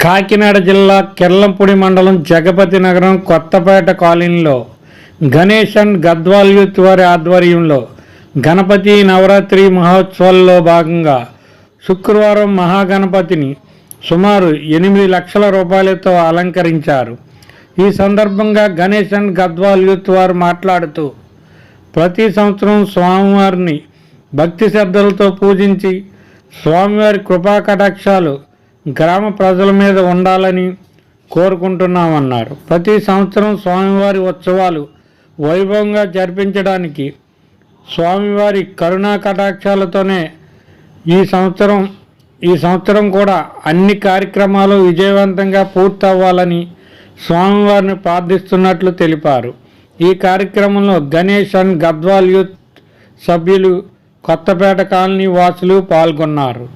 కాకినాడ జిల్లా కిర్లంపూడి మండలం జగపతి నగరం కొత్తపేట కాలనీలో గణేష్ అండ్ గద్వాల్ యూత్ వారి ఆధ్వర్యంలో గణపతి నవరాత్రి మహోత్సవాల్లో భాగంగా శుక్రవారం మహాగణపతిని సుమారు 8 లక్షల రూపాయలతో అలంకరించారు. ఈ సందర్భంగా గణేష్ అండ్ గద్వాల్ యూత్ వారు మాట్లాడుతూ ప్రతి సంవత్సరం స్వామివారిని భక్తి శ్రద్ధలతో పూజించి స్వామివారి కృపా కటాక్షాలు గ్రామ ప్రజల మీద ఉండాలని కోరుకుంటున్నామన్నారు. ప్రతి సంవత్సరం స్వామివారి ఉత్సవాలు వైభవంగా జరిపించడానికి స్వామివారి కరుణా కటాక్షాలతోనే ఈ సంవత్సరం కూడా అన్ని కార్యక్రమాలు విజయవంతంగా పూర్తవ్వాలని స్వామివారిని ప్రార్థిస్తున్నట్లు తెలిపారు. ఈ కార్యక్రమంలో గణేష్ అండ్ గద్వాల్ యూత్ సభ్యులు, కొత్తపేట కాలనీ వాసులు పాల్గొన్నారు.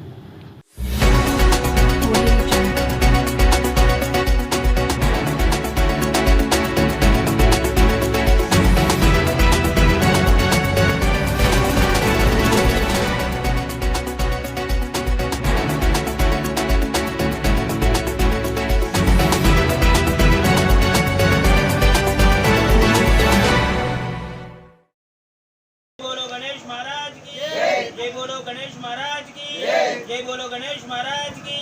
जय बोलो गणेश महाराज की जय बोलो गणेश महाराज की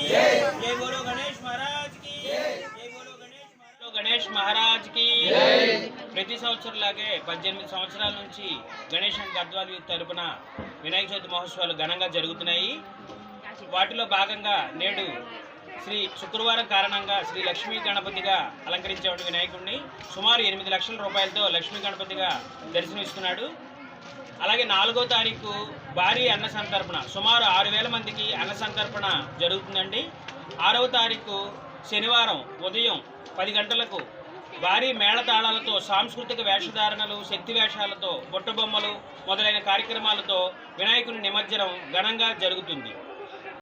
जय बोलो गणेश महाराज की जय बोलो गणेश महाराज की ప్రతి సంవత్సరం లాగే 18 సంవత్సరాల నుంచి గణేష్ అండ్ గద్వాల్ యూత్ తరపున వినాయక చవితి మహోత్సవాలు ఘనంగా జరుగుతున్నాయి. వాటిలో భాగంగా నేడు శుక్రవారం కారణంగా శ్రీ లక్ష్మీ గణపతిగా అలంకరించే వినాయకుడిని సుమారు 8 లక్షల రూపాయలతో లక్ష్మీ గణపతిగా దర్శనమిస్తున్నాడు. అలాగే 4వ తారీఖు భారీ అన్న సంతర్పణ సుమారు 6,000 మందికి అన్న సంతర్పణ జరుగుతుందండి. 6వ తారీఖు శనివారం ఉదయం 10 గంటలకు భారీ మేళతాళాలతో సాంస్కృతిక వేషధారణలు, శక్తి వేషాలతో, బుట్టబొమ్మలు మొదలైన కార్యక్రమాలతో వినాయకుని నిమజ్జనం ఘనంగా జరుగుతుంది.